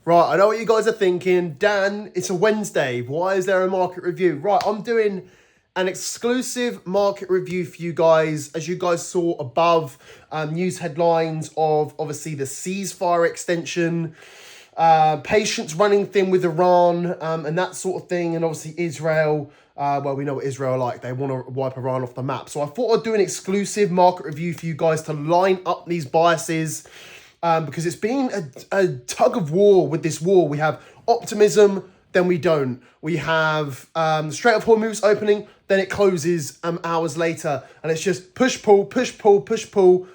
Right, I know what you guys are thinking. Dan, it's a Wednesday. Why is there a market review? Right, I'm doing an exclusive market review for you guys. As you guys saw above, news headlines of obviously the ceasefire extension, patience running thin with Iran, and that sort of thing. And obviously Israel, well, we know what Israel are like. They want to wipe Iran off the map. So I thought I'd do an exclusive market review for you guys to line up these biases. Because it's been a tug of war with this war. We have optimism, then we don't. We have straight up moves opening, then it closes hours later. And it's just push, pull, push, pull, push, pull.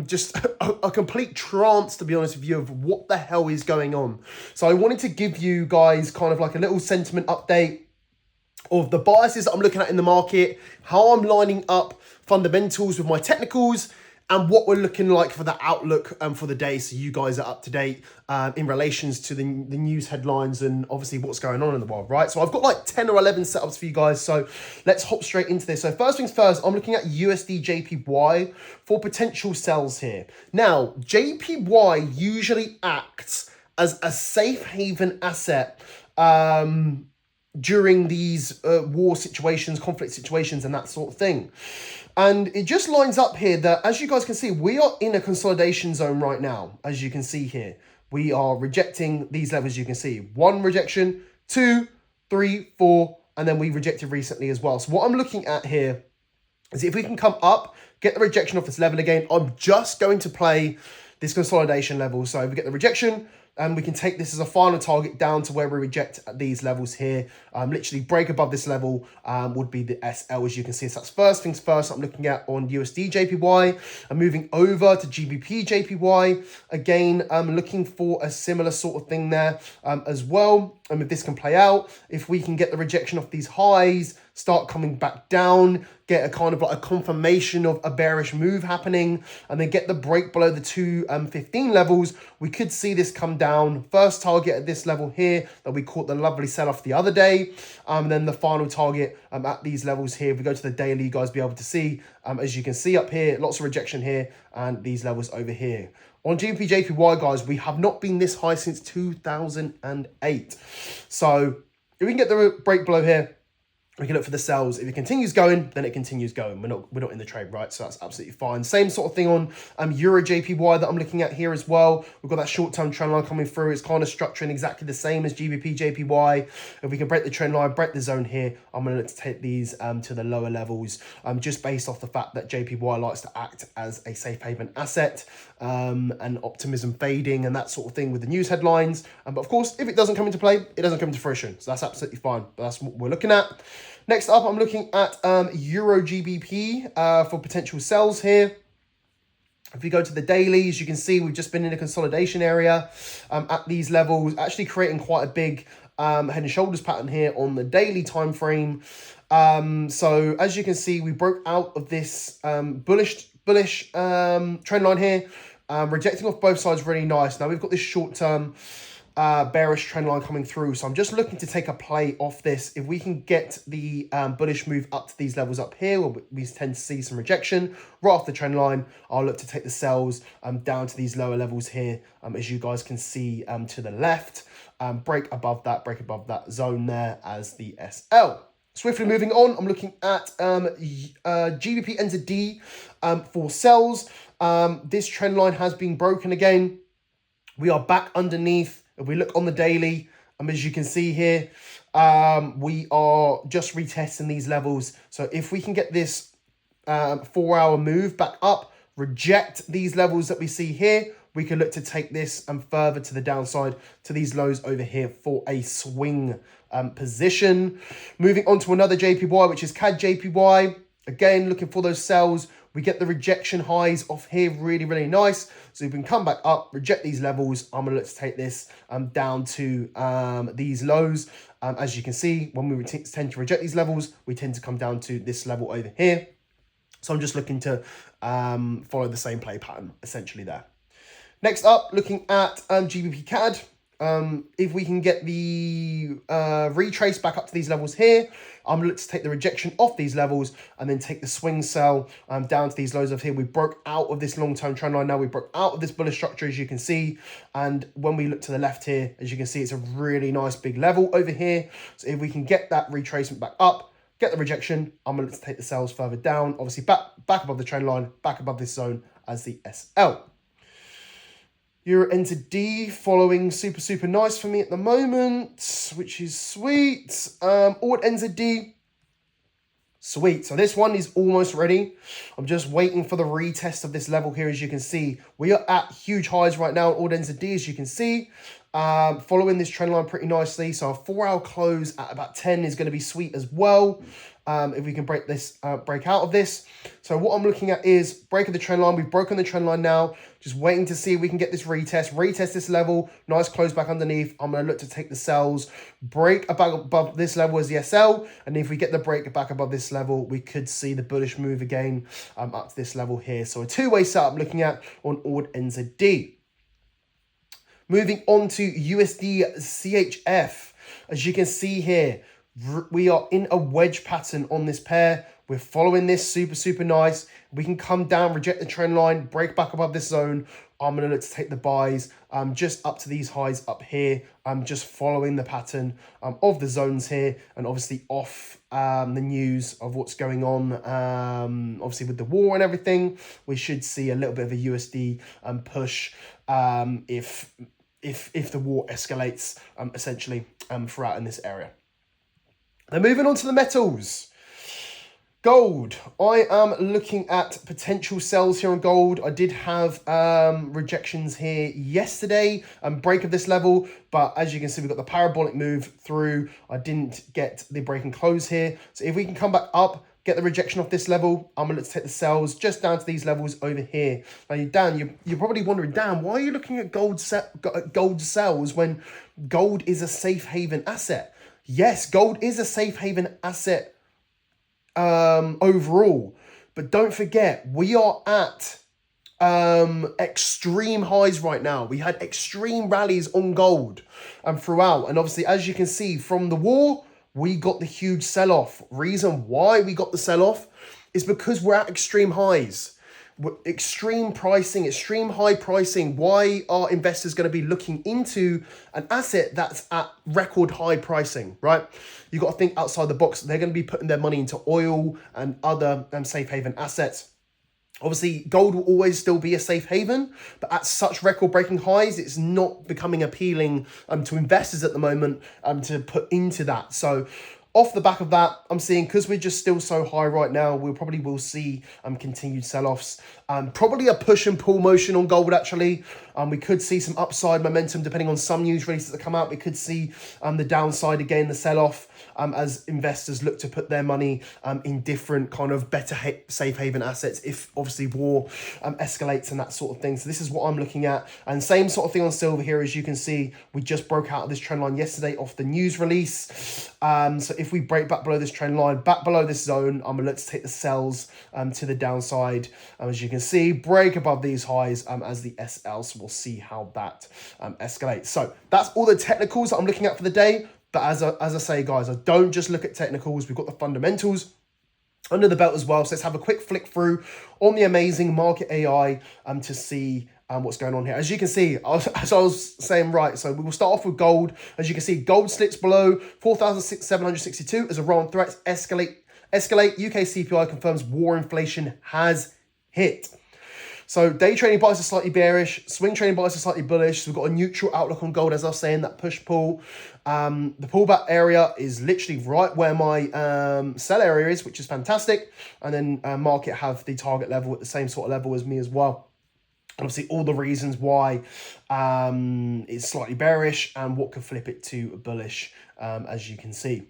Just a complete trance, to be honest with you, of what the hell is going on. So I wanted to give you guys kind of like a little sentiment update of the biases that I'm looking at in the market, how I'm lining up fundamentals with my technicals, and what we're looking like for the outlook for the day, so you guys are up to date in relations to the news headlines and obviously what's going on in the world, right? So I've got like 10 or 11 setups for you guys, so let's hop straight into this. So first things first, I'm looking at USD JPY for potential sells here. Now, JPY usually acts as a safe haven asset during these war situations, conflict situations, and that sort of thing. And it just lines up here that, as you guys can see, we are in a consolidation zone right now. As you can see here, we are rejecting these levels. You can see 1 rejection, 2, 3, 4, and then we rejected recently as well. So what I'm looking at here is if we can come up, get the rejection off this level again, I'm just going to play this consolidation level. So if we get the rejection, and we can take this as a final target down to where we reject at these levels here. Literally break above this level would be the SL, as you can see. So that's first things first I'm looking at on USD JPY. I'm moving over to GBP JPY. Again, I'm looking for a similar sort of thing there as well. And if this can play out, if we can get the rejection off these highs, start coming back down, get a kind of like a confirmation of a bearish move happening, and then get the break below the 215 levels, we could see this come down. First target at this level here that we caught the lovely sell-off the other day, and then the final target at these levels here. If we go to the daily, you guys be able to see, as you can see up here, lots of rejection here, and these levels over here. On GBP JPY, guys, we have not been this high since 2008. So if we can get the break below here, we can look for the sells. If it continues going, then it continues going. We're not in the trade, right? So that's absolutely fine. Same sort of thing on Euro JPY that I'm looking at here as well. We've got that short-term trend line coming through. It's kind of structuring exactly the same as GBP JPY. If we can break the trend line, break the zone here, I'm going to look to take these to the lower levels, just based off the fact that JPY likes to act as a safe haven asset, and optimism fading and that sort of thing with the news headlines. But of course, if it doesn't come into play, it doesn't come into fruition. So that's absolutely fine. But that's what we're looking at. Next up, I'm looking at Euro GBP for potential sells here. If you go to the dailies, you can see we've just been in a consolidation area at these levels, actually creating quite a big head and shoulders pattern here on the daily time frame. So as you can see, we broke out of this bullish trend line here, rejecting off both sides really nice. Now we've got this short-term bearish trend line coming through, so I'm just looking to take a play off this. If we can get the bullish move up to these levels up here, where we tend to see some rejection right off the trend line, I'll look to take the sells down to these lower levels here, as you guys can see to the left, break above that zone there as the SL. Swiftly moving on, I'm looking at GBP NZD for sells. This trend line has been broken again. We are back underneath. If we look on the daily, as you can see here, we are just retesting these levels. So if we can get this 4-hour move back up, reject these levels that we see here, we can look to take this further to the downside to these lows over here for a swing position. Moving on to another JPY, which is CAD JPY. Again, looking for those sells. We get the rejection highs off here, really, really nice. So we can come back up, reject these levels. I'm going to look to take this down to these lows. As you can see, when we tend to reject these levels, we tend to come down to this level over here. So I'm just looking to follow the same play pattern, essentially there. Next up, looking at GBP CAD. if we can get the retrace back up to these levels here, I'm going to look to take the rejection off these levels and then take the swing sell down to these lows of here. We broke out of this long-term trend line now. We broke out of this bullish structure, as you can see. And when we look to the left here, as you can see, it's a really nice big level over here. So if we can get that retracement back up, get the rejection, I'm going to take the sells further down. Obviously, back above the trend line, back above this zone as the SL. Euro NZD following super nice for me at the moment, which is sweet. AUD NZD, sweet. So this one is almost ready. I'm just waiting for the retest of this level here. As you can see, we are at huge highs right now. AUD NZD, as you can see, following this trend line pretty nicely. So a 4-hour close at about 10 is going to be sweet as well. If we can break out of this. So what I'm looking at is break of the trend line. We've broken the trend line now. Just waiting to see if we can get this retest this level. Nice close back underneath. I'm going to look to take the sells, break above this level as the SL. And if we get the break back above this level, we could see the bullish move again up to this level here. So a two-way setup looking at on AUD NZD. Moving on to USD CHF. As you can see here, we are in a wedge pattern on this pair. We're following this super nice. We can come down, reject the trend line, break back above this zone. I'm going to look to take the buys just up to these highs up here. I'm just following the pattern of the zones here, and obviously off the news of what's going on. Obviously with the war and everything, we should see a little bit of a USD push if the war escalates essentially throughout in this area. Then moving on to the metals. Gold. I am looking at potential sells here on gold. I did have rejections here yesterday, break of this level, but as you can see, we've got the parabolic move through. I didn't get the break and close here. So if we can come back up, get the rejection off this level, I'm going to take the sells just down to these levels over here. Now, Dan, you're probably wondering, Dan, why are you looking at gold sells when gold is a safe haven asset? Yes, gold is a safe haven asset overall, but don't forget, we are at extreme highs right now. We had extreme rallies on gold throughout, and obviously, as you can see from the war, we got the huge sell-off. Reason why we got the sell-off is because we're at extreme highs. Extreme pricing, extreme high pricing. Why are investors going to be looking into an asset that's at record high pricing, right? You got to think outside the box. They're going to be putting their money into oil and other safe haven assets. Obviously, gold will always still be a safe haven, but at such record-breaking highs, it's not becoming appealing to investors at the moment to put into that. So off the back of that, I'm seeing, because we're just still so high right now, we probably will see continued sell-offs. Probably a push and pull motion on gold, actually. We could see some upside momentum depending on some news releases that come out. We could see the downside again, the sell-off, as investors look to put their money in different kind of better safe haven assets if obviously war escalates and that sort of thing. So this is what I'm looking at. And same sort of thing on silver here. As you can see, we just broke out of this trend line yesterday off the news release. So if we break back below this trend line, back below this zone, I'm going to look to take the sells to the downside. As you can see, break above these highs as the SL. So we'll see how that escalates. So that's all the technicals that I'm looking at for the day. But as I say, guys, I don't just look at technicals. We've got the fundamentals under the belt as well. So let's have a quick flick through on the amazing market AI to see what's going on here. As you can see, as I was saying, right, so we will start off with gold. As you can see, gold slips below 4,762 as Iran threats escalate. UK CPI confirms war inflation has hit. So day trading bias is slightly bearish, swing trading bias is slightly bullish. So we've got a neutral outlook on gold, as I was saying, that push-pull. The pullback area is literally right where my sell area is, which is fantastic. And then market have the target level at the same sort of level as me as well. Obviously, all the reasons why it's slightly bearish and what could flip it to bullish, as you can see.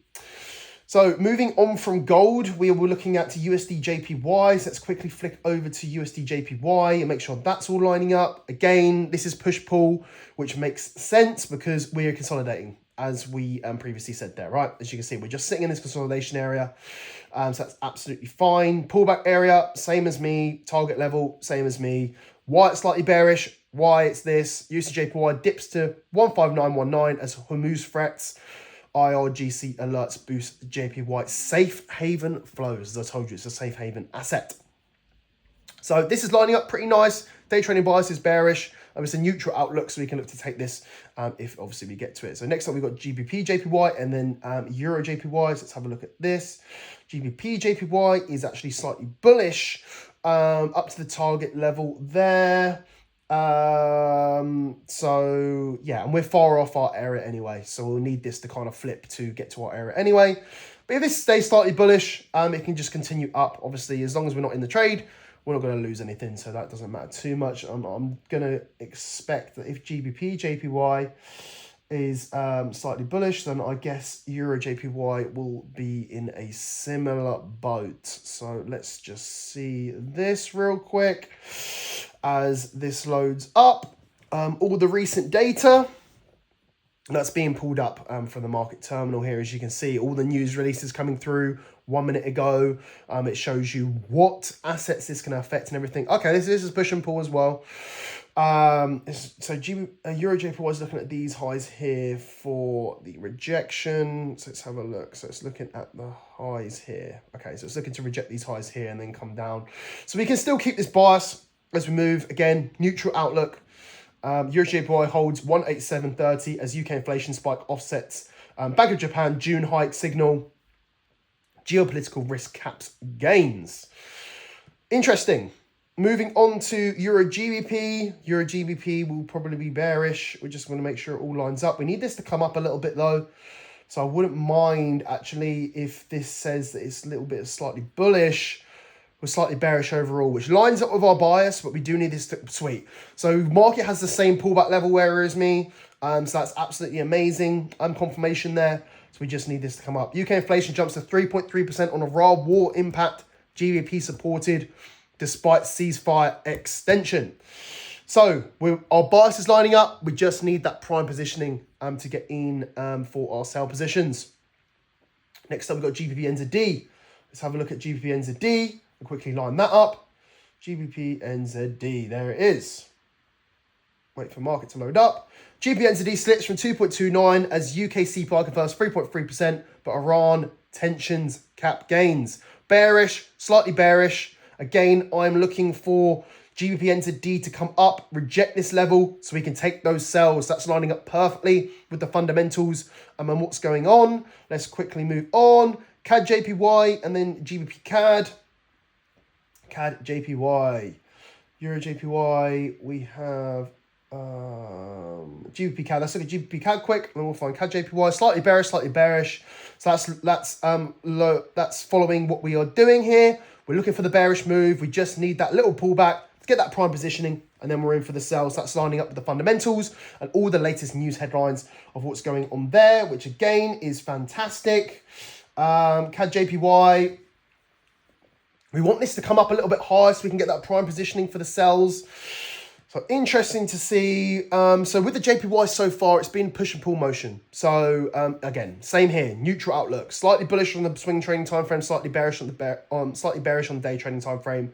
So moving on from gold, we were looking at USD JPY. So let's quickly flick over to USD JPY and make sure that's all lining up. Again, this is push-pull, which makes sense because we're consolidating, as we previously said there, right? As you can see, we're just sitting in this consolidation area. So that's absolutely fine. Pullback area, same as me. Target level, same as me. Why it's slightly bearish, Why it's this. USD-JPY dips to 15919 as Hormuz threats. IRGC alerts boost JPY. Safe haven flows. As I told you, it's a safe haven asset. So this is lining up pretty nice. Day trading bias is bearish. It's a neutral outlook, so we can look to take this if obviously we get to it. So next up, we've got GBP JPY and then Euro JPY. So let's have a look at this. GBP JPY is actually slightly bullish up to the target level there. So yeah, and we're far off our area anyway, so we'll need this to kind of flip to get to our area anyway. But if this stays slightly bullish, it can just continue up. Obviously, as long as we're not in the trade, we're not going to lose anything, so that doesn't matter too much. I'm going to expect that if GBP JPY is slightly bullish, then I guess Euro JPY will be in a similar boat. So let's just see this real quick as this loads up. All the recent data that's being pulled up from the market terminal here. As you can see, all the news releases coming through 1 minute ago. It shows you what assets this can affect and everything. Okay, this is push and pull as well. So Euro JPY is looking at these highs here for the rejection. So let's have a look. So it's looking at the highs here. Okay, so it's looking to reject these highs here and then come down. So we can still keep this bias as we move. Again, neutral outlook. Euro JPY holds 187.30 as UK inflation spike offsets Bank of Japan June hike signal. Geopolitical risk caps gains. Interesting. Moving on to Euro GBP. Euro GBP will probably be bearish. We just want to make sure it all lines up. We need this to come up a little bit though. So I wouldn't mind actually if this says that it's a little bit slightly bullish. We're slightly bearish overall, which lines up with our bias, but we do need this to sweet. So market has the same pullback level where as me. So that's absolutely amazing. Confirmation there. So we just need this to come up. UK inflation jumps to 3.3% on a raw war impact. GBP supported despite ceasefire extension. So our bias is lining up. We just need that prime positioning to get in for our sell positions. Next up, we've got GBP NZD. Let's have a look at GBP NZD. We'll quickly line that up. GBP NZD. There it is. Wait for market to load up. GBP NZD slips from 2.29 as UK CPI confirms 3.3%, but Iran tensions cap gains. Bearish, slightly bearish. Again, I'm looking for GBP NZD to come up, reject this level so we can take those sells. That's lining up perfectly with the fundamentals and what's going on. Let's quickly move on. CAD JPY and then GBP CAD. CAD JPY. Euro JPY, we have GBP CAD. Let's look at GBP CAD quick, and then we'll find CAD JPY. Slightly bearish. So that's following what we are doing here. We're looking for the bearish move. We just need that little pullback to get that prime positioning, and then we're in for the sells. That's lining up with the fundamentals and all the latest news headlines of what's going on there, which again is fantastic. CAD JPY. We want this to come up a little bit higher so we can get that prime positioning for the sells. So interesting to see. So with the JPY so far, it's been push and pull motion. So again, same here, neutral outlook. Slightly bullish on the swing trading time frame, slightly bearish on the day trading time frame.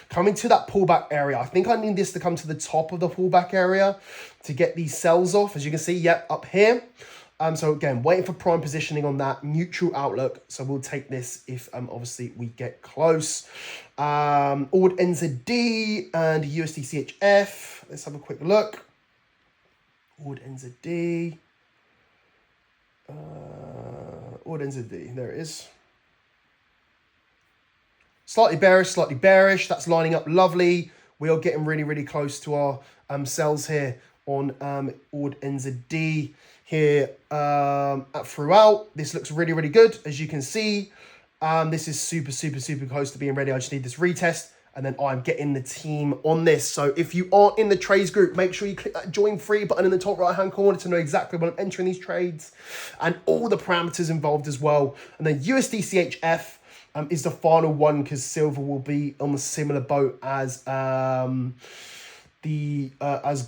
Coming to that pullback area, I think I need this to come to the top of the pullback area to get these sells off. As you can see, yep, up here. So again, waiting for prime positioning on that neutral outlook. So we'll take this if obviously we get close. AUD NZD and USD CHF. Let's have a quick look. AUD NZD. AUD NZD. There it is. Slightly bearish. That's lining up lovely. We are getting really close to our sells here on AUD NZD. Here throughout. This looks really good. As you can see, this is super close to being ready. I just need this retest, and then I'm getting the team on this. So if you aren't in the trades group, make sure you click that join free button in the top right hand corner to know exactly when I'm entering these trades and all the parameters involved as well. And then USD CHF is the final one because silver will be on the similar boat as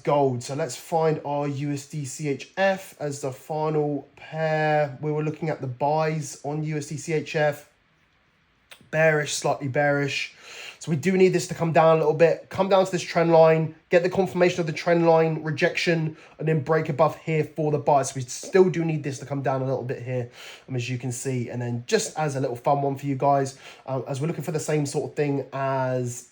gold. So let's find our USD CHF as the final pair. We were looking at the buys on USD CHF. Bearish, slightly bearish. So we do need this to come down a little bit, come down to this trend line, get the confirmation of the trend line rejection, and then break above here for the buy. So we still do need this to come down a little bit here, as you can see. And then just as a little fun one for you guys, as we're looking for the same sort of thing as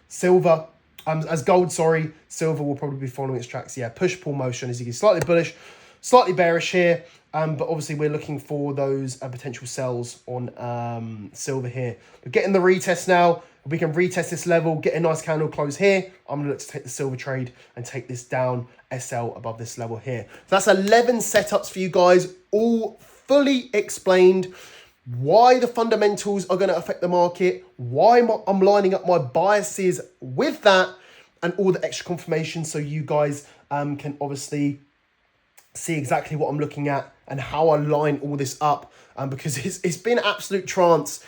silver, as gold, sorry, silver will probably be following its tracks. Yeah, push-pull motion, as you can see, slightly bullish, slightly bearish here. But obviously we're looking for those potential sells on silver here. We're getting the retest now. We can retest this level, get a nice candle close here. I'm going to look to take the silver trade and take this down SL above this level here. So that's 11 setups for you guys, all fully explained. Why the fundamentals are going to affect the market, why I'm lining up my biases with that, and all the extra confirmation so you guys can obviously see exactly what I'm looking at and how I line all this up, because it's been absolute trance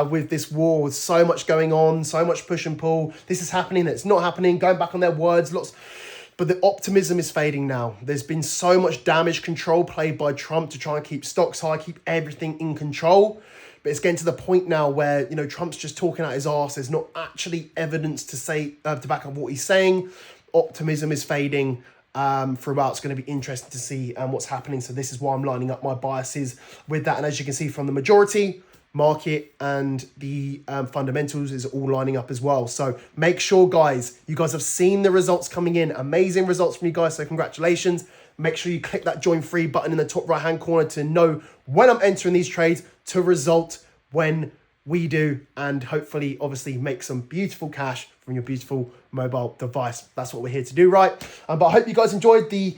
with this war, with so much going on, so much push and pull. This is happening, that's not happening, going back on their words, but the optimism is fading now. There's been so much damage control played by Trump to try and keep stocks high, keep everything in control. But it's getting to the point now where, you know, Trump's just talking out his arse. There's not actually evidence to say to back up what he's saying. Optimism is fading throughout. It's going to be interesting to see what's happening. So this is why I'm lining up my biases with that. And as you can see from the majority, market and the fundamentals is all lining up as well. So make sure, guys, you guys have seen the results coming in. Amazing results from you guys. So congratulations. Make sure you click that join free button in the top right hand corner to know when I'm entering these trades, to result when we do, and hopefully obviously make some beautiful cash from your beautiful mobile device. That's what we're here to do, right? But I hope you guys enjoyed the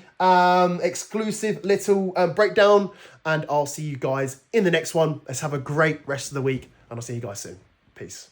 exclusive little breakdown, and I'll see you guys in the next one. Let's have a great rest of the week, and I'll see you guys soon. Peace.